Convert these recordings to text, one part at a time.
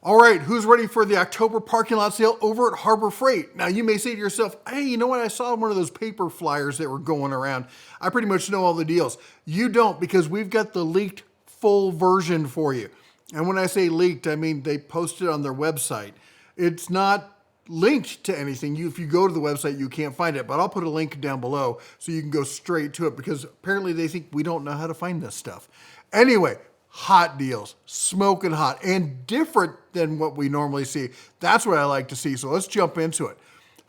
All right, who's ready for the October parking lot sale over at Harbor Freight? Now, you may say to yourself, hey, you know what? I saw one of those paper flyers that were going around. I pretty much know all the deals. You don't, because we've got the leaked full version for you. And when I say leaked, I mean they posted it on their website. It's not linked to anything. If you go to the website, you can't find it, but I'll put a link down below so you can go straight to it, because apparently they think we don't know how to find this stuff. Anyway, hot deals, smoking hot, and different than what we normally see. That's what I like to see, so let's jump into it.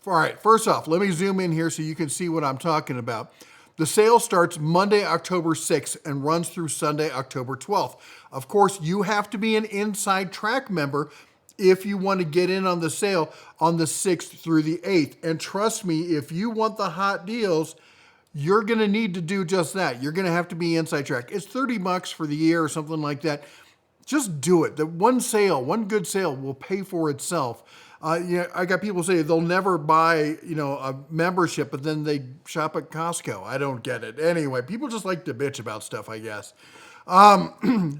All right, first off, let me zoom in here so you can see what I'm talking about. The sale starts Monday, October 6th and runs through Sunday, October 12th. Of course, you have to be an Inside Track member if you want to get in on the sale on the 6th through the 8th. And trust me, if you want the hot deals, you're going to need to do just that. You're going to have to be Inside Track. It's $30 for the year or something like that. Just do it. The one sale, one good sale will pay for itself. I got people say they'll never buy, a membership, but then they shop at Costco. I don't get it. Anyway, people just like to bitch about stuff, I guess.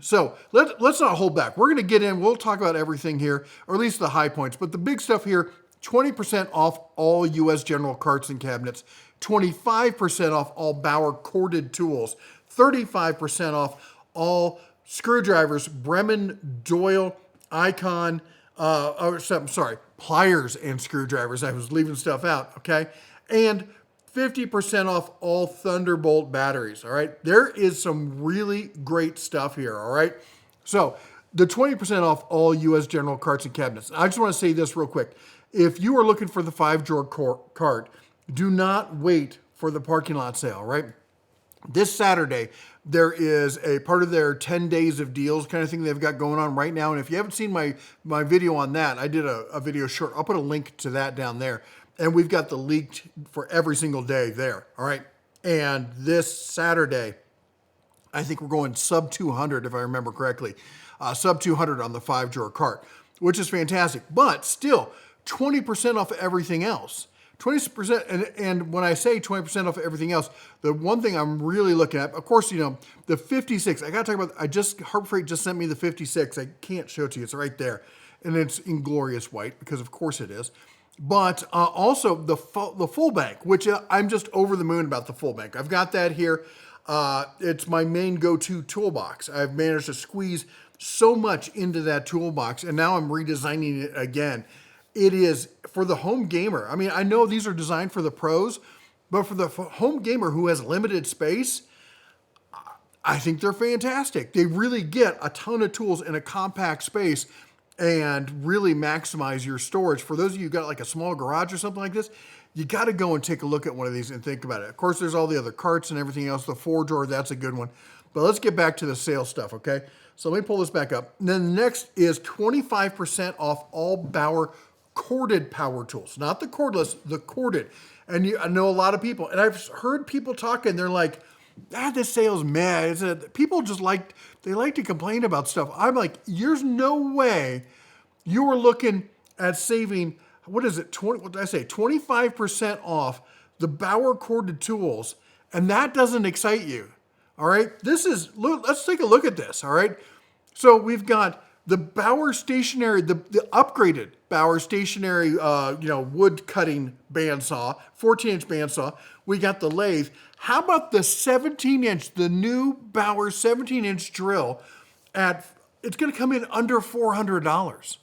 So let's not hold back. We're going to get in. We'll talk about everything here, or at least the high points. But the big stuff here, 20% off all U.S. General carts and cabinets, 25% off all Bauer corded tools, 35% off all screwdrivers, Bremen, Doyle, Icon, pliers and screwdrivers. I was leaving stuff out, okay? And 50% off all Thunderbolt batteries, all right? There is some really great stuff here, all right? So the 20% off all U.S. General carts and cabinets. I just want to say this real quick. If you are looking for the 5-drawer cart, do not wait for the parking lot sale, right? This Saturday, there is a part of their 10 days of deals kind of thing they've got going on right now. And if you haven't seen my video on that, I did a video short. I'll put a link to that down there. And we've got the leaked for every single day there, all right? And this Saturday, I think we're going sub 200, if I remember correctly. Sub 200 on the 5-drawer cart, which is fantastic. But still, 20% off everything else. 20%, and when I say 20% off everything else, the one thing I'm really looking at, of course, the 56, I got to talk about, Harbor Freight just sent me the 56. I can't show it to you. It's right there. And it's in glorious white, because of course it is. But also the full bank, which I'm just over the moon about the full bank. I've got that here. It's my main go-to toolbox. I've managed to squeeze so much into that toolbox, and now I'm redesigning it again. It is for the home gamer. I mean, I know these are designed for the pros, but for the home gamer who has limited space, I think they're fantastic. They really get a ton of tools in a compact space and really maximize your storage. For those of you who got like a small garage or something like this, you got to go and take a look at one of these and think about it. Of course, there's all the other carts and everything else. The 4-drawer, that's a good one. But let's get back to the sales stuff, okay? So let me pull this back up. And then the next is 25% off all Bauer corded power tools, not the cordless, the corded. And I know a lot of people, and I've heard people talking, they're like, this sale's mad. People just like to complain about stuff. I'm like, there's no way you were looking at saving, what is it, what did I say, 25% off the Bauer corded tools, and that doesn't excite you, all right? Let's take a look at this, all right? So we've got the Bauer stationary, the upgraded Bauer stationary, wood cutting bandsaw, 14-inch bandsaw. We got the lathe. How about the 17-inch, the new Bauer 17-inch drill it's going to come in under $400.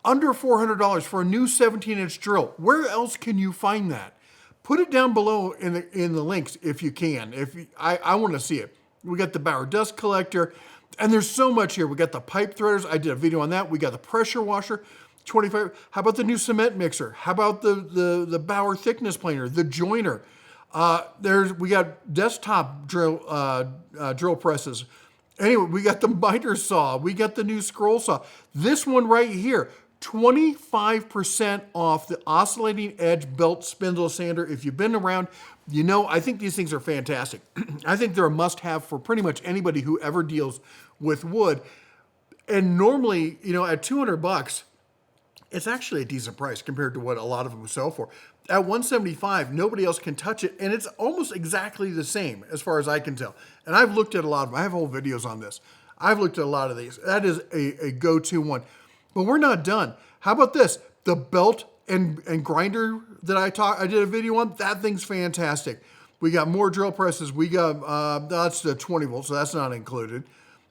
Under $400 for a new 17-inch drill. Where else can you find that? Put it down below in the links if you can. I want to see it. We got the Bauer dust collector. And there's so much here. We got the pipe threaders. I did a video on that. We got the pressure washer, 25. How about the new cement mixer? How about the Bauer thickness planer, the joiner? We got desktop drill presses. Anyway, we got the miter saw. We got the new scroll saw. This one right here, 25% off the oscillating edge belt spindle sander. If you've been around, I think these things are fantastic. I think they're a must-have for pretty much anybody who ever deals with wood. And normally, at $200, it's actually a decent price compared to what a lot of them sell for. At $175, nobody else can touch it, and it's almost exactly the same as far as I can tell. And I've looked at a lot of them. I have whole videos on this. I've looked at a lot of these. That is a go-to one. But we're not done. How about this? The belt and grinder that I did a video on, that thing's fantastic. We got more drill presses. We got, that's the 20 volts, so that's not included.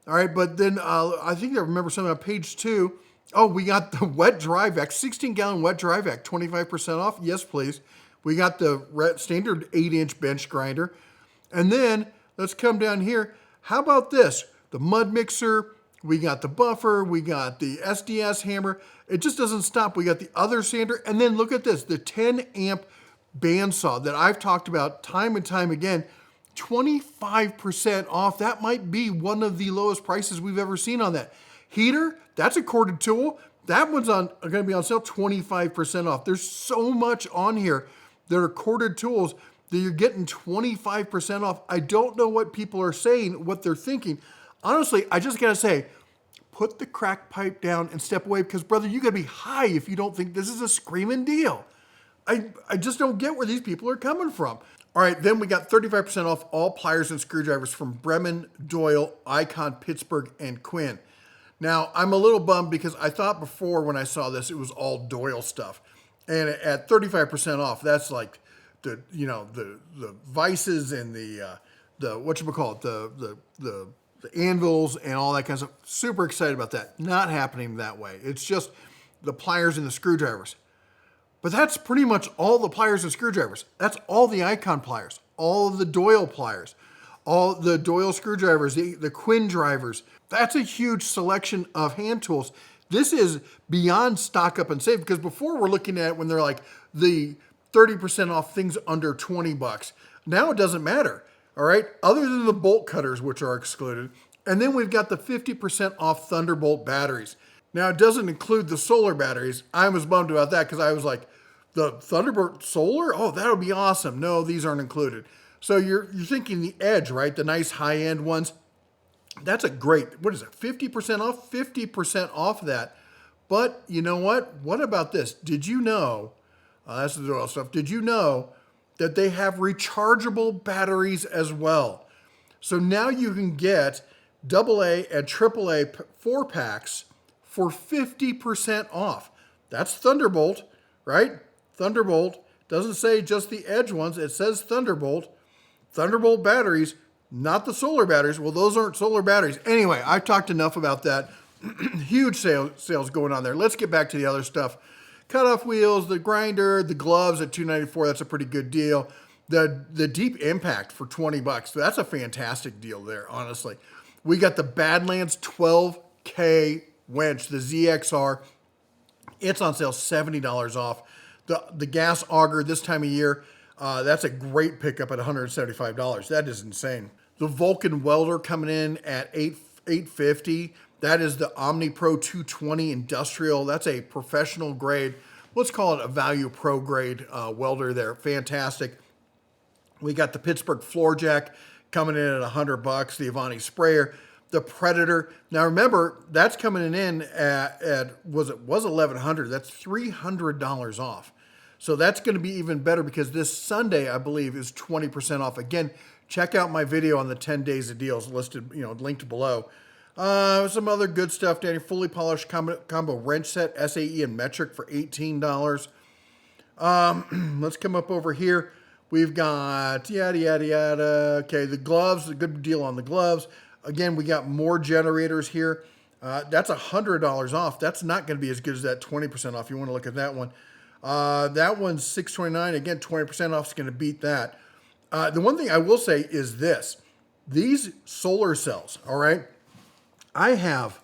All right, but then I think I remember something on page 2. Oh, we got the wet dry vac, 16-gallon wet dry vac, 25% off. Yes, please. We got the standard 8-inch bench grinder. And then let's come down here. How about this? The mud mixer. We got the buffer. We got the SDS hammer. It just doesn't stop. We got the other sander. And then look at this, the 10-amp bandsaw that I've talked about time and time again. 25% off. That might be one of the lowest prices we've ever seen on that. Heater, that's a corded tool. That one's going to be on sale 25% off. There's so much on here that are corded tools that you're getting 25% off. I don't know what people are saying, what they're thinking. Honestly, I just got to say, put the crack pipe down and step away because, brother, you got to be high if you don't think this is a screaming deal. I just don't get where these people are coming from. All right, then we got 35% off all pliers and screwdrivers from Bremen, Doyle, Icon, Pittsburgh, and Quinn. Now, I'm a little bummed because I thought before when I saw this, it was all Doyle stuff. And at 35% off, that's like the vices and the whatchamacallit, the anvils and all that kind of stuff. Super excited about that. Not happening that way. It's just the pliers and the screwdrivers. But that's pretty much all the pliers and screwdrivers. That's all the Icon pliers, all of the Doyle pliers, all the Doyle screwdrivers, the Quinn drivers. That's a huge selection of hand tools. This is beyond stock up and save because before we're looking at when they're like the 30% off things under 20 bucks. Now it doesn't matter, all right? Other than the bolt cutters, which are excluded. And then we've got the 50% off Thunderbolt batteries. Now it doesn't include the solar batteries. I was bummed about that because I was like, the Thunderbolt solar? Oh, that would be awesome. No, these aren't included. So you're thinking the Edge, right? The nice high-end ones. That's a great, what is it, 50% off? 50% off that. But you know what? What about this? Did you know, that's the Doyle stuff, did you know that they have rechargeable batteries as well? So now you can get AA and AAA 4-packs for 50% off. That's Thunderbolt, right? Thunderbolt. Doesn't say just the Edge ones. It says Thunderbolt. Thunderbolt batteries, not the solar batteries. Well, those aren't solar batteries. Anyway, I've talked enough about that. Huge sales going on there. Let's get back to the other stuff. Cutoff wheels, the grinder, the gloves at $294. That's a pretty good deal. The Deep Impact for 20 bucks. That's a fantastic deal there, honestly. We got the Badlands 12K winch, the ZXR. It's on sale, $70 off. The gas auger this time of year, that's a great pickup at $175. That is insane. The Vulcan welder coming in at $850. That is the Omni Pro 220 industrial. That's a professional grade. Let's call it a value pro grade welder there. Fantastic. We got the Pittsburgh floor jack coming in at $100. The Avani sprayer. The Predator. Now remember, that's coming in at was $1,100. That's $300 off. So that's going to be even better because this Sunday, I believe, is 20% off. Again, check out my video on the 10 days of deals listed, linked below. Some other good stuff, Danny. Fully polished combo wrench set, SAE and metric for $18. Let's come up over here. We've got yada, yada, yada. Okay, the gloves, a good deal on the gloves. Again, we got more generators here. That's $100 off. That's not going to be as good as that 20% off. You want to look at that one. That one's $629. Again, 20% off is going to beat that. The one thing I will say is this. These solar cells, all right? I have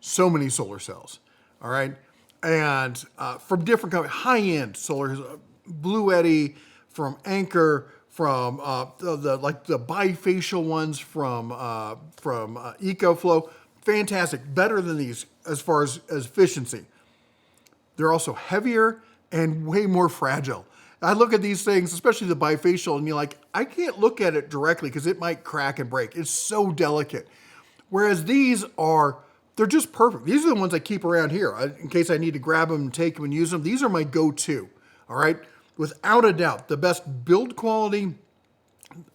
so many solar cells, all right? And from different companies, high-end solar, Blue Eddy, from Anchor, from the bifacial ones from EcoFlow. Fantastic. Better than these as far as efficiency. They're also heavier and way more fragile. I look at these things, especially the bifacial, and you're like, I can't look at it directly because it might crack and break. It's so delicate. Whereas these they're just perfect. These are the ones I keep around here in case I need to grab them and take them and use them. These are my go-to, all right? Without a doubt, the best build quality,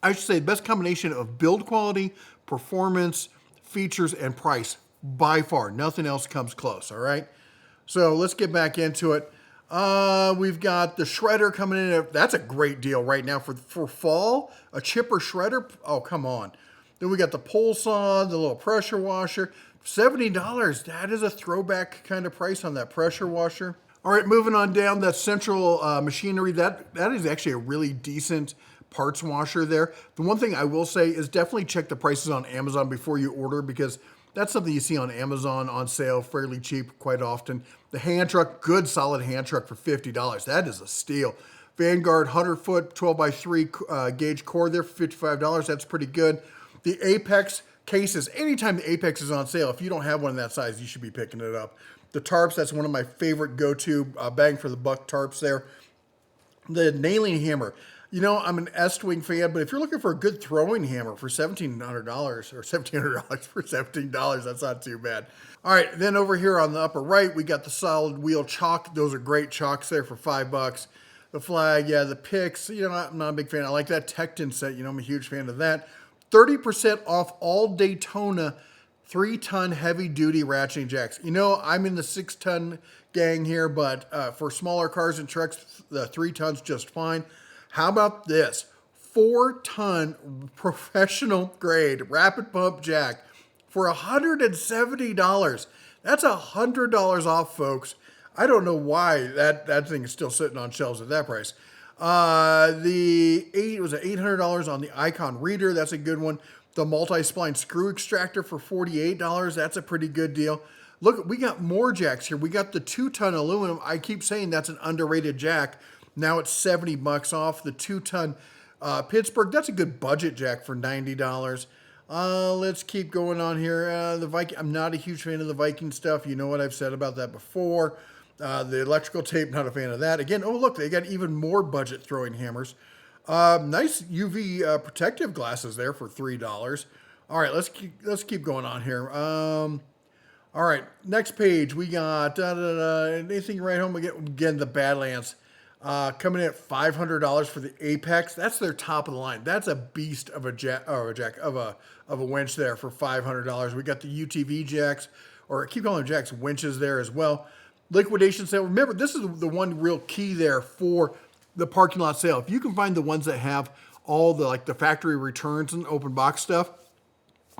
I should say the best combination of build quality, performance, features, and price by far. Nothing else comes close, all right? So let's get back into it. We've got the shredder coming in. That's a great deal right now for fall. A chipper shredder. Oh, come on. Then we got the pole saw, the little pressure washer. $70. That is a throwback kind of price on that pressure washer. All right, moving on down, that central machinery, that is actually a really decent parts washer there. The one thing I will say is definitely check the prices on Amazon before you order, because that's something you see on Amazon on sale fairly cheap quite often. The hand truck, good solid hand truck for $50. That is a steal. Vanguard 100 foot 12 by 3 gauge core there for $55. That's pretty good. The Apex cases, anytime the Apex is on sale, if you don't have one in that size, you should be picking it up. The tarps, that's one of my favorite go-to bang for the buck tarps there. The nailing hammer. You know, I'm an Estwing fan, but if you're looking for a good throwing hammer for $1,700 or $1,700 for $17, that's not too bad. All right, then over here on the upper right, we got the solid wheel chalk. Those are great chalks there for $5. The flag, yeah, the picks, you know, I'm not a big fan. I like that Tecton set, you know, I'm a huge fan of that. 30% off all Daytona 3-ton heavy-duty ratcheting jacks. You know, I'm in the 6-ton gang here, but for smaller cars and trucks, the 3 tons just fine. How about this? 4-ton professional grade rapid pump jack for $170. That's $100 off, folks. I don't know why that thing is still sitting on shelves at that price. It was $800 on the Icon Reader. That's a good one. The multi-spline screw extractor for $48. That's a pretty good deal. Look, we got more jacks here. We got the 2-ton aluminum. I keep saying that's an underrated jack. Now it's $70 off. The 2-ton Pittsburgh, that's a good budget jack for $90. Let's keep going on here. The Viking, I'm not a huge fan of the Viking stuff. You know what I've said about that before. The electrical tape, not a fan of that. Again, oh look, they got even more budget throwing hammers. Nice UV protective glasses there for $3. All right, let's keep going on here. All right, next page we got anything right home again the Badlands. Coming in at $500 for the Apex. That's their top of the line. That's a beast of a winch there for $500. We got the UTV jacks, or I keep calling them jacks, winches there as well. Liquidation sale. Remember, this is the one real key there for the parking lot sale. If you can find the ones that have all the factory returns and open box stuff,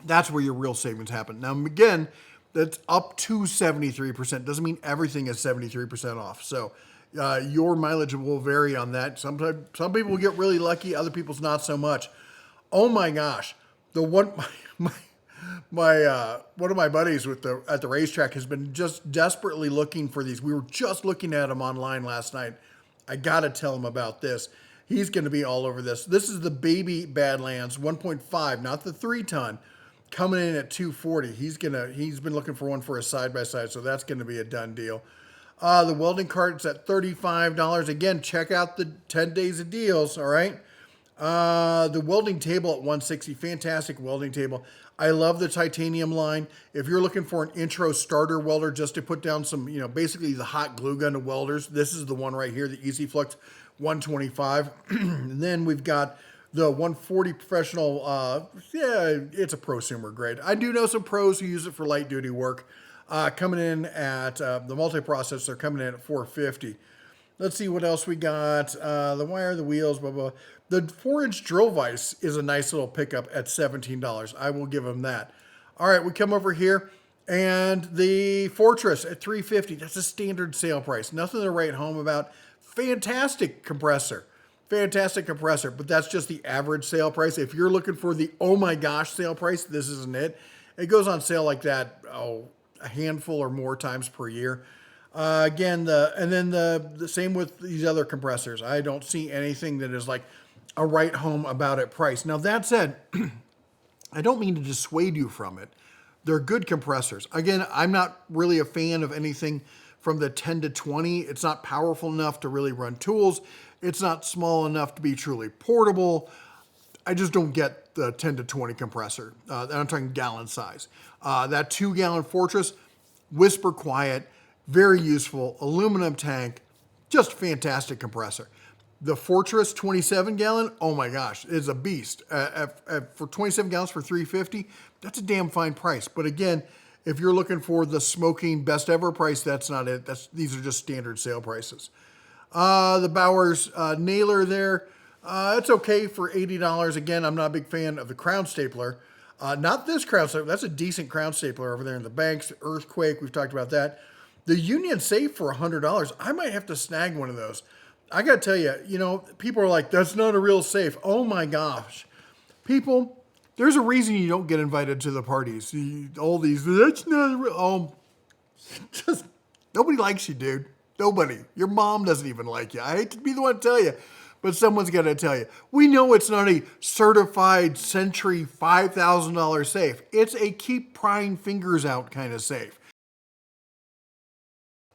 that's where your real savings happen. Now again, that's up to 73%. Doesn't mean everything is 73% off. So your mileage will vary on that. Some people will get really lucky, other people's not so much. Oh my gosh, one of my buddies at the racetrack has been just desperately looking for these. We were just looking at them online last night. I gotta tell him about this. He's going to be all over this. This is the baby Badlands 1.5, not the 3-ton, coming in at $240. He's been looking for one for a side-by-side, so that's going to be a done deal. The welding cart's at $35. Again, check out the 10 days of deals, all right? The welding table at $160, fantastic welding table. I love the titanium line. If you're looking for an intro starter welder just to put down some, basically the hot glue gun of welders, this is the one right here, the Easy Flux 125. And then we've got the 140 professional, it's a prosumer grade. I do know some pros who use it for light duty work. Coming in at the multiprocessor coming in at $450. Let's see what else we got. The wire, the wheels, blah, blah. The 4-inch drill vise is a nice little pickup at $17. I will give them that. All right, we come over here, and the Fortress at $350. That's a standard sale price. Nothing to write home about. Fantastic compressor. Fantastic compressor, but that's just the average sale price. If you're looking for the oh my gosh sale price, this isn't it. It goes on sale like that, a handful or more times per year. Again, the same with these other compressors. I don't see anything that is like a right home about it price. Now that said, I don't mean to dissuade you from it. They're good compressors. Again, I'm not really a fan of anything from the 10 to 20. It's not powerful enough to really run tools. It's not small enough to be truly portable. I just don't get the 10 to 20 compressor. I'm talking gallon size. That 2-gallon Fortress, whisper quiet, very useful, aluminum tank, just fantastic compressor. The Fortress 27-gallon, oh my gosh, is a beast. For 27 gallons for $350, that's a damn fine price. But again, If you're looking for the smoking best ever price, that's not it. These are just standard sale prices. The Bowers nailer there, it's okay for $80. Again, I'm not a big fan of the crown stapler. Not this crown stapler. That's a decent crown stapler over there in the banks. Earthquake, we've talked about that. The Union Safe for $100. I might have to snag one of those. I got to tell you, people are like, that's not a real safe. Oh my gosh. People, there's a reason you don't get invited to the parties. All these, that's not a real, just, nobody likes you, dude. Nobody. Your mom doesn't even like you. I hate to be the one to tell you, but someone's got to tell you. We know it's not a certified Century $5,000 safe. It's a keep prying fingers out kind of safe.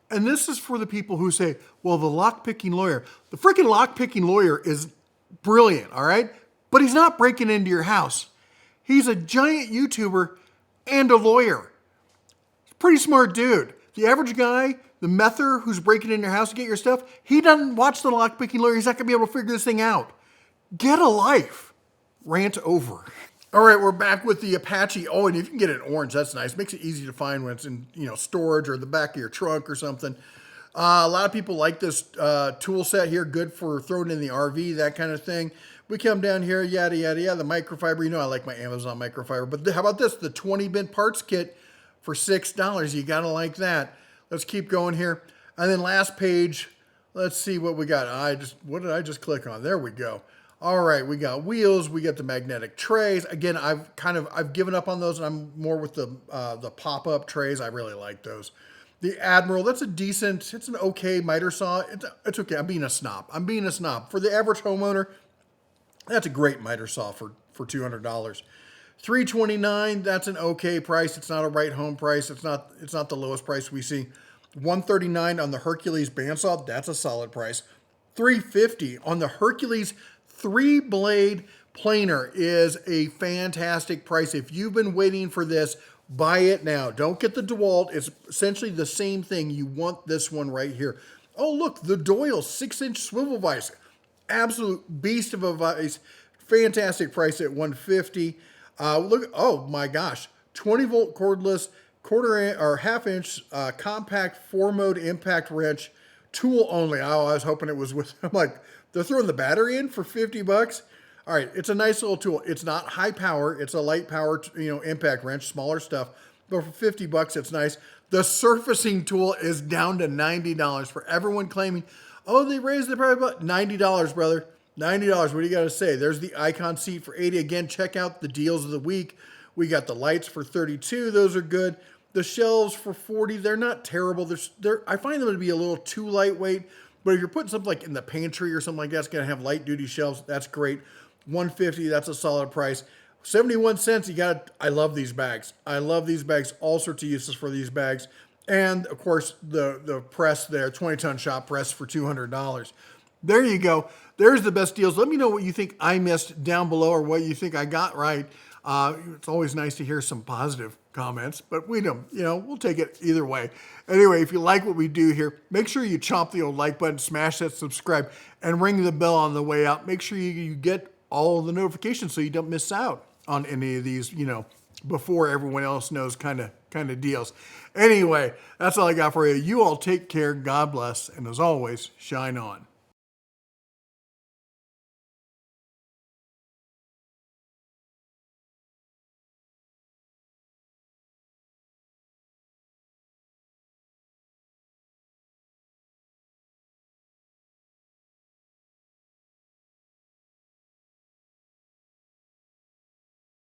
And this is for the people who say, well, the lock-picking lawyer. The freaking lock-picking lawyer is brilliant, all right? But he's not breaking into your house. He's a giant YouTuber and a lawyer. He's a pretty smart dude. The average guy, the mether who's breaking in your house to get your stuff, he doesn't watch the lock-picking lawyer. He's not going to be able to figure this thing out. Get a life. Rant over. All right, we're back with the Apache. Oh, and if you can get it in orange, that's nice. Makes it easy to find when it's in storage or the back of your trunk or something. A lot of people like this tool set here. Good for throwing in the RV, that kind of thing. We come down here, yada, yada, yada. The microfiber, I like my Amazon microfiber. But how about this? The 20-bin parts kit for $6. You got to like that. Let's keep going here. And then last page, let's see what we got. What did I just click on? There we go. All right, we got wheels, we got the magnetic trays. Again, I've given up on those, and I'm more with the pop-up trays. I really like those. The Admiral, it's an okay miter saw. It's okay. I'm being a snob. For the average homeowner, that's a great miter saw for $200. $329, that's an okay price. It's not a right home price. It's not the lowest price we see. $139 on the Hercules bandsaw, that's a solid price. $350 on the Hercules 3-blade planer is a fantastic price. If you've been waiting for this, buy it now. Don't get the DeWalt. It's essentially the same thing. You want this one right here. Oh, look, the Doyle 6-inch swivel vise. Absolute beast of a vise. Fantastic price at $150. Look, oh my gosh, 20-volt cordless, half-inch compact 4-mode impact wrench, tool only. Oh, I was hoping it was with, I'm like, they're throwing the battery in for $50. All right, it's a nice little tool. It's not high power. It's a light power, impact wrench, smaller stuff. But for $50, it's nice. The surfacing tool is down to $90 for everyone claiming, oh, they raised the price, but $90, brother. $90. What do you got to say? There's the Icon seat for $80. Again, check out the deals of the week. We got the lights for $32. Those are good. The shelves for $40. They're not terrible. I find them to be a little too lightweight. But if you're putting something like in the pantry or something like that, it's going to have light duty shelves. That's great. $150, that's a solid price. 71 cents, I love these bags. All sorts of uses for these bags. And of course, the press there, 20-ton shop press for $200. There you go. There's the best deals. Let me know what you think I missed down below or what you think I got right. It's always nice to hear some positive comments, but we'll take it either way. Anyway, if you like what we do here, make sure you chomp the old like button, smash that subscribe, and ring the bell on the way out. Make sure you get all the notifications so you don't miss out on any of these, before everyone else knows kind of deals. Anyway, that's all I got for you. You all take care. God bless. And as always, shine on.